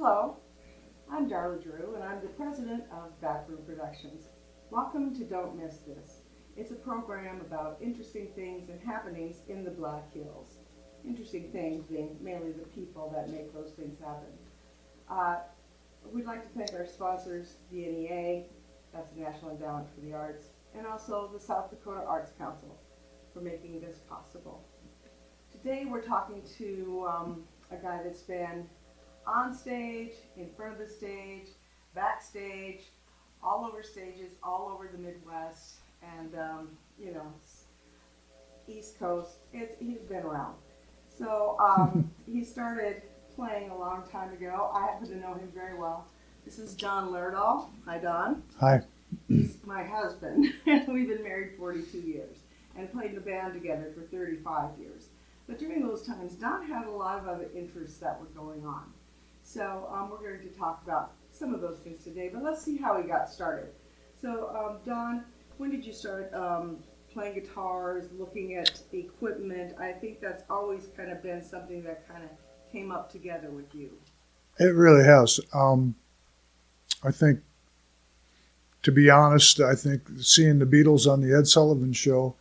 Hello, I'm Darla Drew, and I'm the president of Backroom Productions. Welcome to Don't Miss This. It's a program about interesting things and happenings in the Black Hills. Interesting things being mainly the people that make those things happen. We'd like to thank our sponsors, the NEA, that's the National Endowment for the Arts, and also the South Dakota Arts Council for making this possible. Today we're talking to a guy that's been on stage, in front of the stage, backstage, all over stages, all over the Midwest, and East Coast. He's been around. So he started playing a long time ago. I happen to know him very well. This is Don Lerdal. Hi, Don. Hi. He's my husband. We've been married 42 years and played in the band together for 35 years. But during those times, Don had a lot of other interests that were going on. So we're going to talk about some of those things today, but let's see how he got started. So Don, when did you start playing guitars, looking at equipment? I think that's always kind of been something that kind of came up together with you. It really has. I think, to be honest, I think seeing the Beatles on the Ed Sullivan Show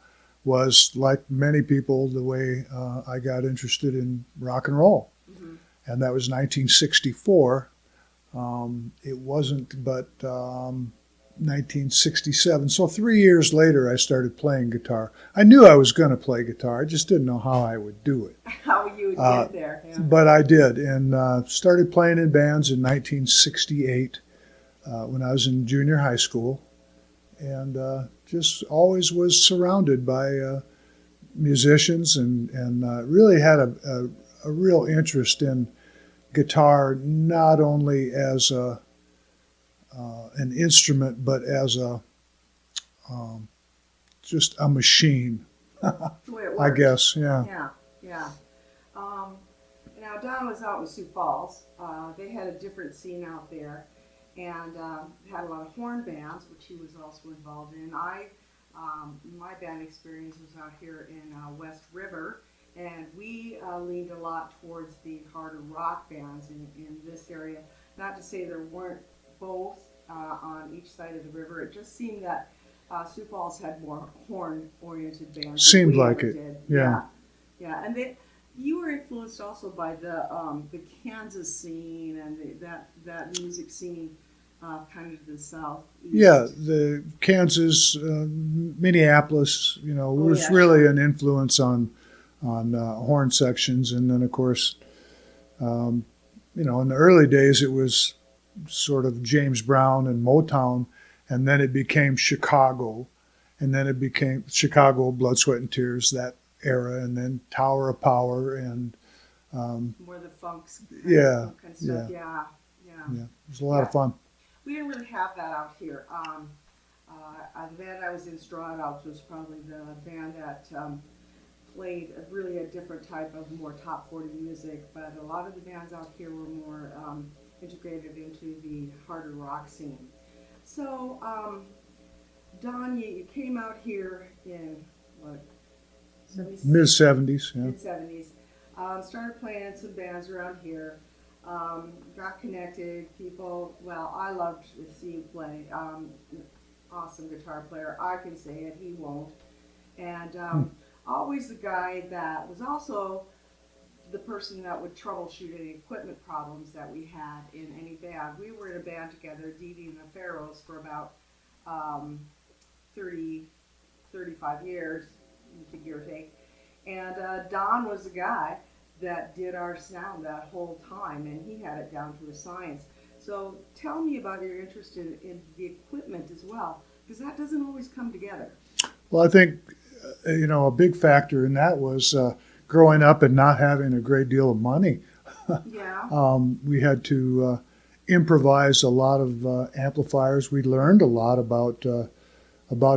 was, like many people, the way I got interested in rock and roll. Mm-hmm. And that was 1964. It wasn't but 1967. So 3 years later, I started playing guitar. I knew I was going to play guitar. I just didn't know how I would do it. How you would get there. Yeah. But I did, and started playing in bands in 1968 when I was in junior high school. And just always was surrounded by musicians and really had a real interest in guitar, not only as an instrument, but as just a machine. I guess, yeah. Yeah. Now Don was out in Sioux Falls. They had a different scene out there, and had a lot of horn bands, which he was also involved in. My band experience was out here in West River, and we leaned a lot towards the harder rock bands in this area. Not to say there weren't both on each side of the river. It just seemed that Sioux Falls had more horn-oriented bands. Seemed like it, did. yeah. Yeah, and you were influenced also by the Kansas scene and that music scene kind of to the south. Yeah, the Kansas, Minneapolis, was really an influence on horn sections. And then, of course, in the early days, it was sort of James Brown and Motown, and then it became Chicago, and then it became Chicago, Blood, Sweat, and Tears, that era, and then Tower of Power, and more the funks. Yeah. It was a lot of fun. We didn't really have that out here. The band I was in, Straw Dogs, was probably the band that played really a different type of more top 40 music, but a lot of the bands out here were more integrated into the harder rock scene. So, Don, you came out here in, what, 70s? Mid-70s, yeah. Mid-70s. Started playing in some bands around here. Got connected, people, I loved to see you play. Awesome guitar player, I can say it, he won't. And always the guy that was also the person that would troubleshoot any equipment problems that we had in any band. We were in a band together, Dee Dee and the Pharaohs, for about 35 years, give or take. And Don was the guy that did our sound that whole time, and he had it down to a science. So tell me about your interest in the equipment as well, because that doesn't always come together. Well, I think, a big factor in that was growing up and not having a great deal of money. Yeah. We had to improvise a lot of amplifiers. We learned a lot about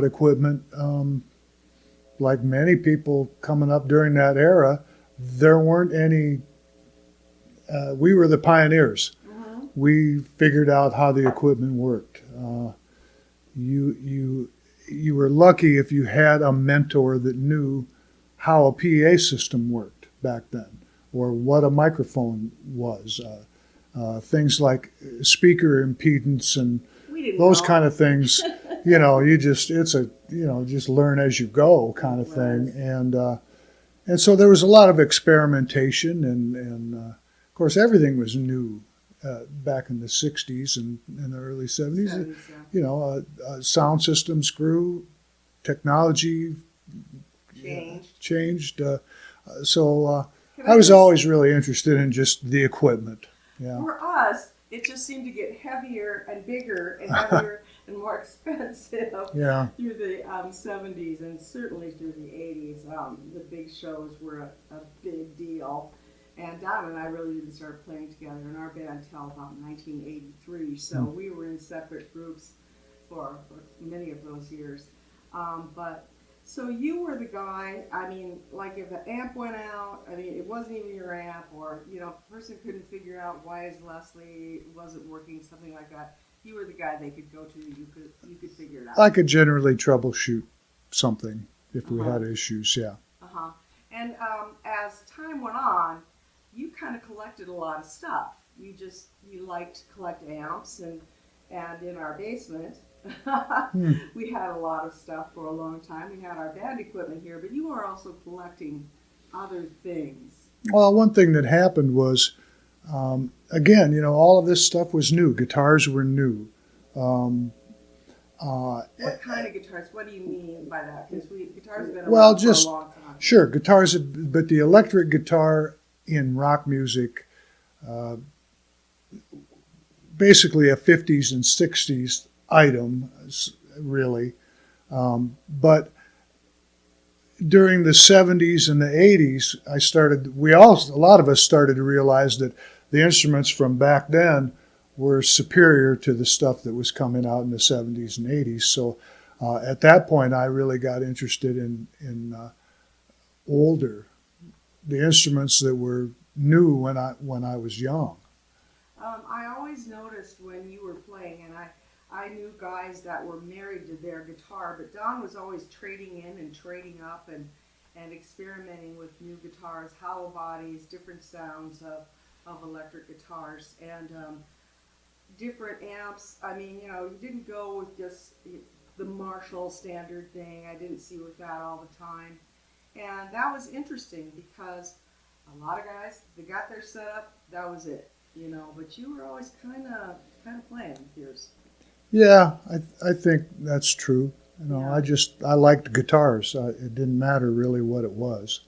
equipment. Like many people coming up during that era, there weren't any. We were the pioneers. Mm-hmm. We figured out how the equipment worked. You were lucky if you had a mentor that knew how a PA system worked back then, or what a microphone was. things like speaker impedance and We didn't those know. kind of things. Just learn as you go kind of thing. And so there was a lot of experimentation, and of course everything was new back in the 60s and in the early 70s. 70s, yeah. Sound systems grew, technology changed. So I was always really interested in just the equipment. Yeah. For us, it just seemed to get heavier and bigger and heavier and more expensive Yeah. through the 70s and certainly through the 80s. The big shows were a big deal. And Don and I really didn't start playing together in our band until about 1983. So we were in separate groups for many of those years. So you were the guy, I mean, like if an amp went out, I mean, it wasn't even your amp, or, if a person couldn't figure out why his Leslie wasn't working, something like that, you were the guy they could go to, you could figure it out. I could generally troubleshoot something if we had issues, yeah. And as time went on, you kind of collected a lot of stuff. You liked to collect amps, and in our basement, we had a lot of stuff for a long time. We had our band equipment here, but you were also collecting other things. Well, one thing that happened was, again, all of this stuff was new. Guitars were new. What kind of guitars? What do you mean by that? Because guitars have been around for a long time. Sure, guitars, but the electric guitar in rock music, basically a 50s and 60s item, really. But during the 70s and the 80s, a lot of us started to realize that the instruments from back then were superior to the stuff that was coming out in the 70s and 80s. So at that point, I really got interested in the instruments that were new when I was young. I always noticed when you were playing, and I knew guys that were married to their guitar, but Don was always trading in and trading up and experimenting with new guitars, hollow bodies, different sounds of electric guitars, and different amps. I mean, you didn't go with just the Marshall standard thing. I didn't see with that all the time. And that was interesting because a lot of guys, they got their setup, that was it, but you were always kind of playing with yours. Yeah, I think that's true. Yeah. I liked guitars. It didn't matter really what it was.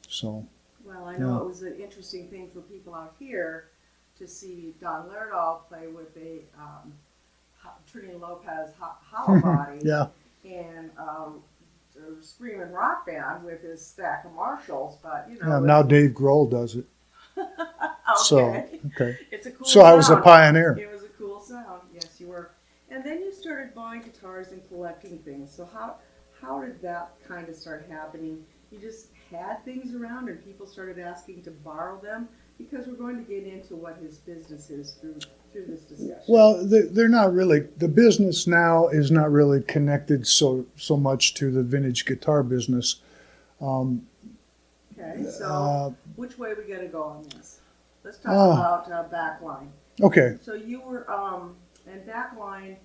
So. Well, I know it was an interesting thing for people out here to see Don Lerdal play with a Trini Lopez hollow body. Yeah. And a screaming rock band with his stack of Marshalls, but Yeah, now Dave Grohl does it. Okay. Okay. It's a cool So sound. I was a pioneer. It was a cool sound. Yes, you were. And then you started buying guitars and collecting things. So how did that kind of start happening? You just had things around and people started asking to borrow them? Because we're going to get into what his business is through this discussion. Well, they're not really. The business now is not really connected so much to the vintage guitar business. Okay, so which way are we going to go on this? Let's talk about Backline. Okay. So you were, and Backline,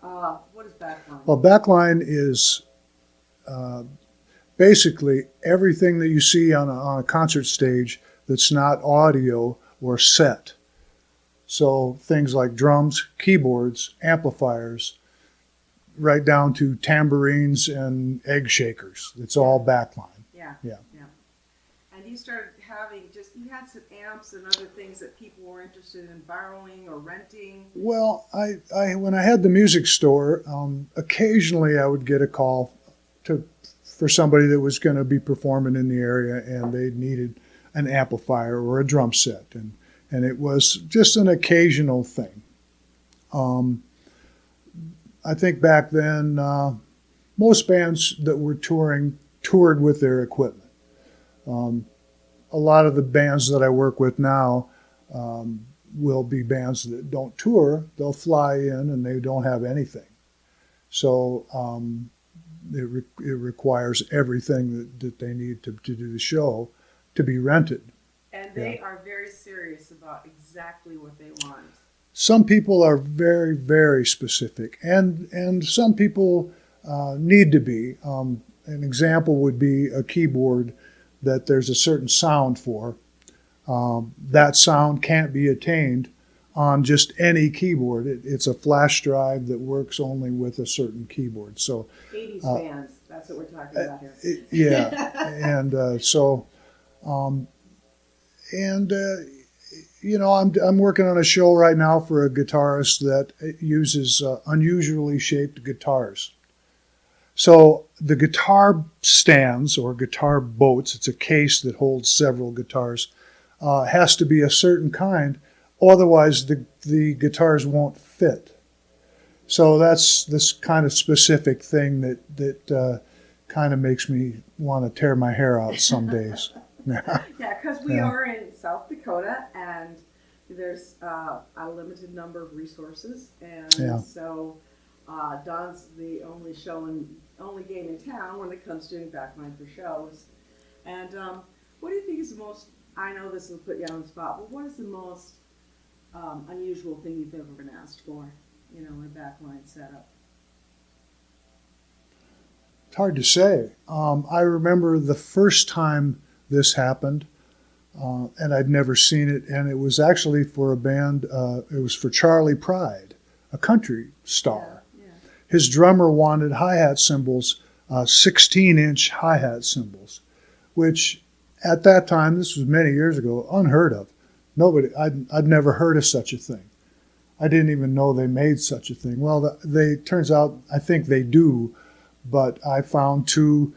what is Backline? Well, Backline is basically everything that you see on a concert stage that's not audio or set. So things like drums, keyboards, amplifiers, right down to tambourines and egg shakers. It's all Backline. Yeah. And you started having you had some amps and other things that people were interested in borrowing or renting. Well, I when I had the music store, occasionally I would get a call for somebody that was going to be performing in the area and they needed an amplifier or a drum set, and it was just an occasional thing. I think back then, most bands that were toured with their equipment. A lot of the bands that I work with now will be bands that don't tour. They'll fly in and they don't have anything. So it requires everything that they need to do the show to be rented. And And they are very serious about exactly what they want. Some people are very, very specific, and some people need to be. An example would be a keyboard that there's a certain sound for. That sound can't be attained on just any keyboard. It's a flash drive that works only with a certain keyboard. So 80s bands, that's what we're talking about here. I'm working on a show right now for a guitarist that uses unusually shaped guitars. So the guitar stands or guitar boats, it's a case that holds several guitars, has to be a certain kind, otherwise the guitars won't fit. So that's this kind of specific thing that kind of makes me want to tear my hair out some days. Yeah, because we are in South Dakota, and there's a limited number of resources, and so Don's the only game in town when it comes to doing backline for shows. And what do you think is the most? I know this will put you on the spot, but what is the most unusual thing you've ever been asked for? In a backline setup. It's hard to say. I remember the first time this happened, and I'd never seen it, and it was actually for a band. It was for Charlie Pride, a country star. Yeah. His drummer wanted hi-hat cymbals, 16-inch hi-hat cymbals, which at that time, this was many years ago, unheard of. I'd never heard of such a thing. I didn't even know they made such a thing. Well, turns out I think they do, but I found two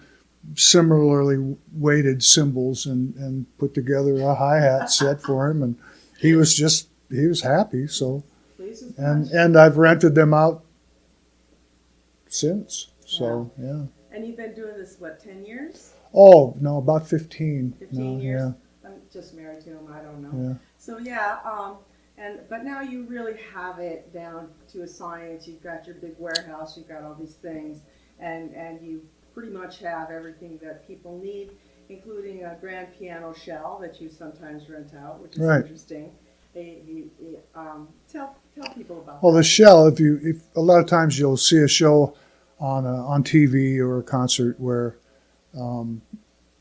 similarly weighted cymbals and put together a hi-hat set for him, and he was happy. So, and I've rented them out since. So yeah. And you've been doing this 10 years? Oh no, about 15. 15 years. Yeah. I'm just married to him. I don't know. Yeah. So but now you really have it down to a science. You've got your big warehouse. You've got all these things, and you pretty much have everything that people need, including a grand piano shell that you sometimes rent out, which is interesting. Tell people about that. Well, the shell. If a lot of times you'll see a show on TV or a concert where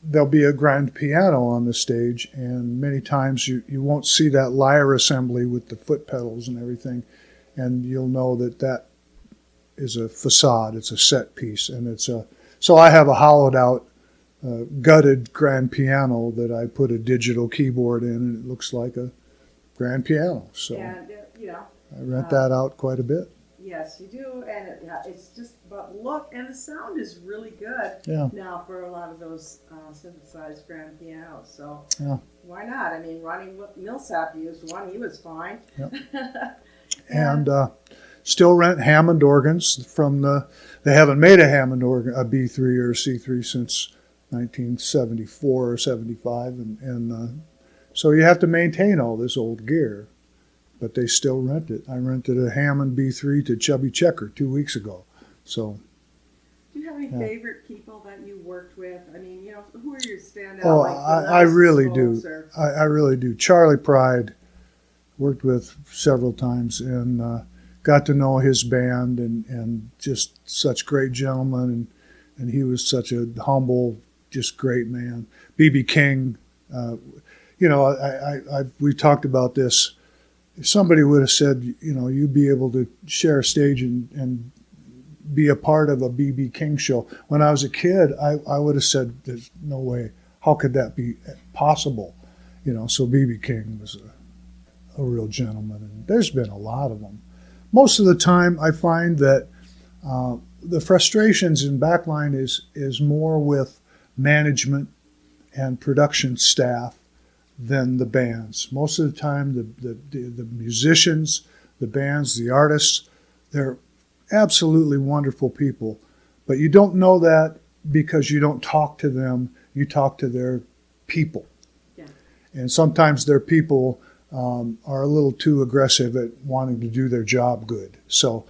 there'll be a grand piano on the stage, and many times you won't see that lyre assembly with the foot pedals and everything, and you'll know that is a facade. It's a set piece, and so I have a hollowed out, gutted grand piano that I put a digital keyboard in, and it looks like a grand piano. So and, I rent that out quite a bit. Yes, you do, and it's just about look, and the sound is really good now for a lot of those synthesized grand pianos. So why not? I mean, Ronnie Millsap used one; he was fine. Yep. And still rent Hammond organs from They haven't made a Hammond organ, a B3 or a C3 since 1974 or 75, and so you have to maintain all this old gear. But they still rent it. I rented a Hammond B3 to Chubby Checker 2 weeks ago. So, do you have any favorite people that you worked with? I mean, who are your standout? Oh, I really do. I really do. Charlie Pride, worked with several times, and got to know his band, and just such great gentlemen, and he was such a humble, just great man. B.B. King, we've talked about this. If somebody would have said, you'd be able to share a stage and be a part of a B.B. King show. When I was a kid, I would have said, there's no way. How could that be possible? So B.B. King was a real gentleman. And there's been a lot of them. Most of the time, I find that the frustrations in backline is more with management and production staff than the bands. Most of the time, the musicians, the bands, the artists, they're absolutely wonderful people. But you don't know that because you don't talk to them. You talk to their people. Yeah. And sometimes their people are a little too aggressive at wanting to do their job good. So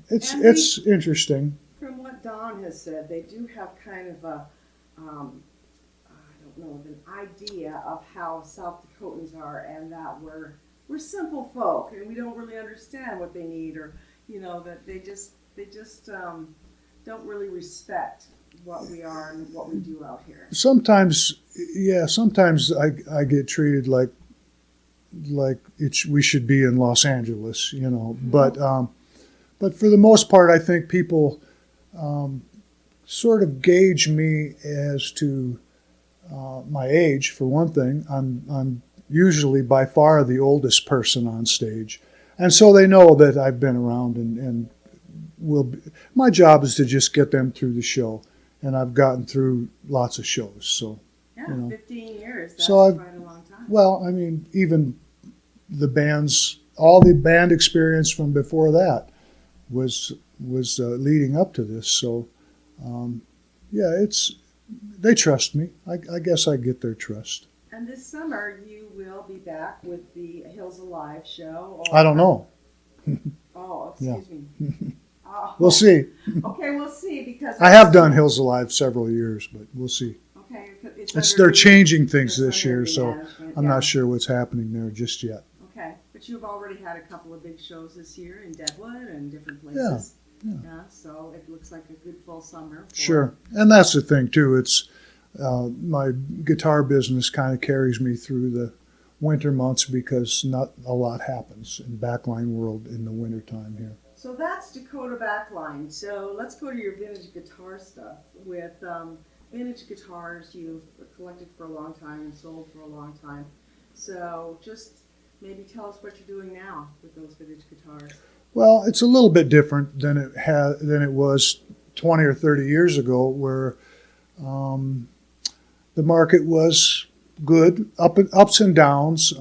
it's interesting. From what Don has said, they do have kind of a, I don't know, an idea of how South Dakotans are, and that we're simple folk and we don't really understand what they need, or that they just don't really respect what we are and what we do out here. Sometimes, yeah, sometimes I get treated like we should be in Los Angeles, but for the most part, I think people sort of gauge me as to my age. For one thing, I'm usually by far the oldest person on stage, and so they know that I've been around and my job is to just get them through the show, and I've gotten through lots of shows. So yeah, 15 years. That's so quite a long time. Well, I mean, even all the band experience from before that was leading up to this. So yeah, they trust me. I guess I get their trust. And this summer you will be back with the Hills Alive show. I don't know. Oh, excuse me. Oh. We'll see. Okay, we'll see, because I have done Hills Alive several years, but we'll see. Okay, They're changing things this year, under so management, I'm yeah. not sure what's happening there just yet. Okay, but you've already had a couple of big shows this year in Deadwood and different places. Yeah, so it looks like a good full summer. Sure, and that's the thing too. It's my guitar business kind of carries me through the winter months because not a lot happens in backline world in the wintertime here. So that's Dakota Backline. So let's go to your vintage guitar stuff. With vintage guitars you've collected for a long time and sold for a long time. So just maybe tell us what you're doing now with those vintage guitars. Well, it's a little bit different than it was 20 or 30 years ago, where the market was good, ups and downs.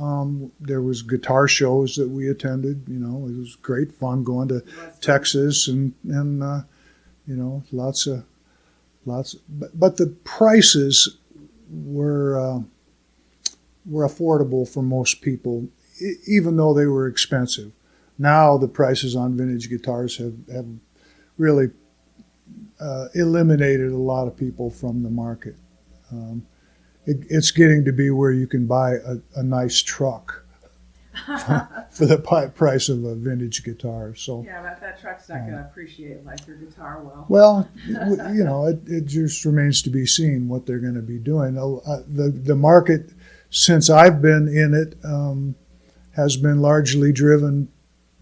There was guitar shows that we attended. It was great fun going to Texas and lots. But the prices were affordable for most people, even though they were expensive. Now the prices on vintage guitars have really eliminated a lot of people from the market. It's getting to be where you can buy a nice truck for the price of a vintage guitar. So yeah, but that truck's not going to appreciate like your guitar will. Well, it just remains to be seen what they're going to be doing. The market, since I've been in it, has been largely driven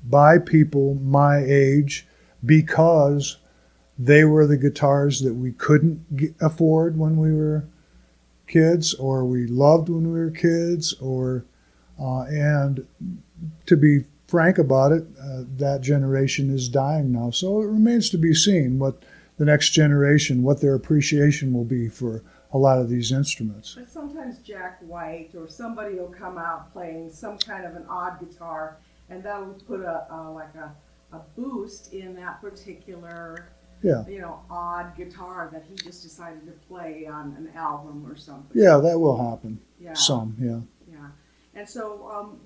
by people my age because they were the guitars that we couldn't afford when we were kids, or we loved when we were kids, and to be frank about it, that generation is dying now. So it remains to be seen what the next generation, what their appreciation will be for a lot of these instruments. But sometimes Jack White or somebody will come out playing some kind of an odd guitar, and that will put a boost in that particular odd guitar that he just decided to play on an album or something. Yeah, that will happen. Yeah. Some, yeah. Yeah. And so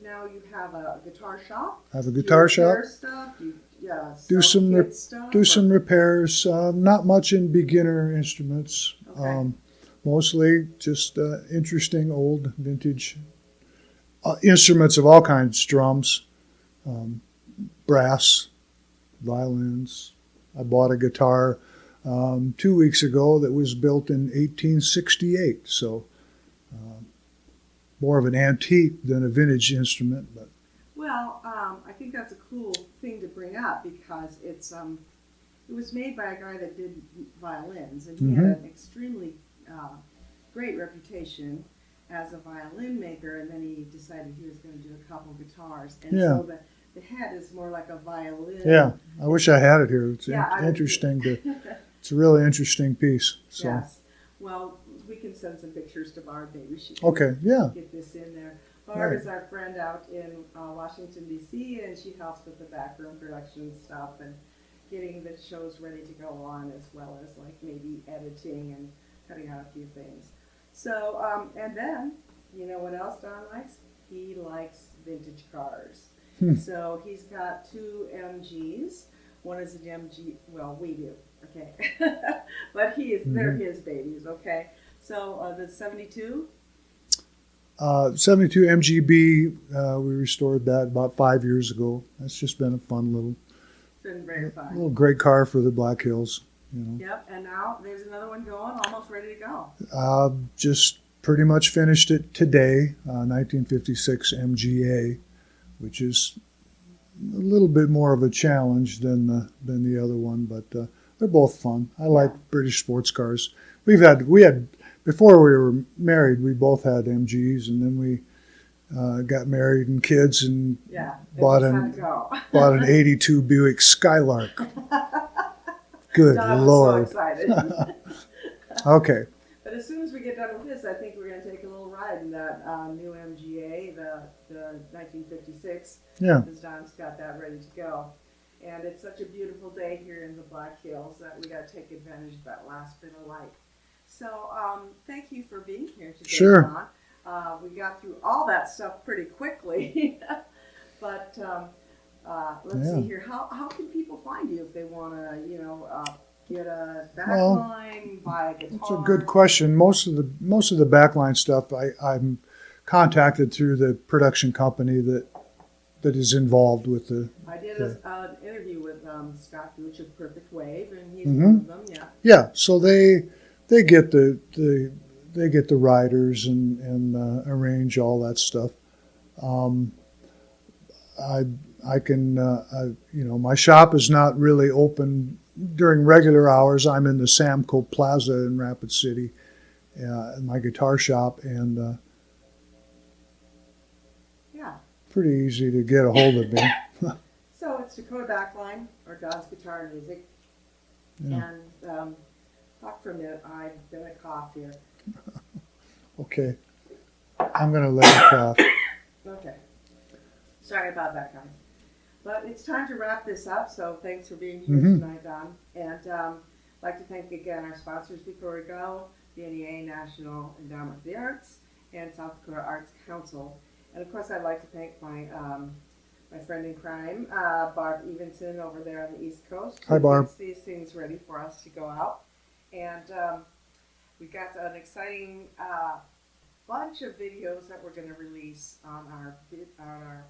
now you have a guitar shop. I have a guitar shop. Stuff. Do some stuff, some repairs. Not much in beginner instruments. Okay. Mostly just interesting old vintage instruments of all kinds: drums, brass, violins. I bought a guitar 2 weeks ago that was built in 1868, so more of an antique than a vintage instrument. But well, I think that's a cool thing to bring up because it was made by a guy that did violins, and he had an extremely great reputation as a violin maker, and then he decided he was going to do a couple guitars, and so the head is more like a violin. Yeah, I wish I had it here. It's interesting. It's a really interesting piece. So. Yes. Well, we can send some pictures to Barb. Maybe she can get this in there. Barb is our friend out in Washington, D.C., and she helps with the Backroom Productions stuff and getting the shows ready to go on, as well as like maybe editing and cutting out a few things. So, and then, you know what else Don likes? He likes vintage cars. So he's got 2 MGs. One is an MG, well, we do, okay. But they're his babies, okay. So the 72? 72 MGB, we restored that about 5 years ago. That's just been a fun little, It's been very fun. little great car for the Black Hills. You know, Yep, and now there's another one going, almost ready to go. just pretty much finished it today, 1956 MGA, which is a little bit more of a challenge than the other one, but they're both fun. I like British sports cars. We had before we were married, we both had MGs, and then we got married and kids and bought an '82 Buick Skylark. Good Don Lord! was so excited. Okay. But as soon as we get done with this, I think we're going to take a little ride in that new MGA, the 1956. Yeah. Because Don's got that ready to go. And it's such a beautiful day here in the Black Hills that we got to take advantage of that last bit of light. So thank you for being here today, Sure. Don. We got through all that stuff pretty quickly. But let's see here. How can people find you if they want to, get a backline, buy a guitar? That's a good question. Most of the backline stuff I'm contacted through the production company that is involved with the. I did an interview with Scott Gooch of Perfect Wave, and he's one of them. Yeah. Yeah. So they get the riders and arrange all that stuff. I can my shop is not really open during regular hours. I'm in the Samco Plaza in Rapid City, my guitar shop, and pretty easy to get a hold of me. So it's Dakota Backline or Don's Guitar and Music. Yeah. And talk for a minute. I've got a cough here. Okay, I'm gonna let you cough. Okay. Sorry about that, guys. But it's time to wrap this up. So thanks for being here tonight, Don. And I'd like to thank again our sponsors before we go: the NEA, National Endowment for the Arts, and South Dakota Arts Council. And of course, I'd like to thank my my friend in crime, Barb Evenson, over there on the East Coast. Hi, Barb. Gets these things ready for us to go out. And we've got an exciting bunch of videos that we're going to release on our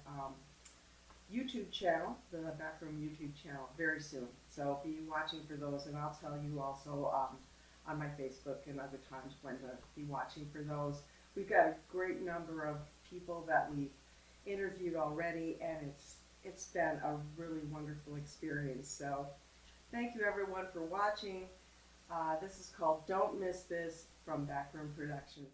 YouTube channel, the Backroom YouTube channel, very soon. So be watching for those, and I'll tell you also on my Facebook and other times when to be watching for those. We've got a great number of people that we've interviewed already, and it's been a really wonderful experience. So thank you everyone for watching. This is called Don't Miss This from Backroom Productions.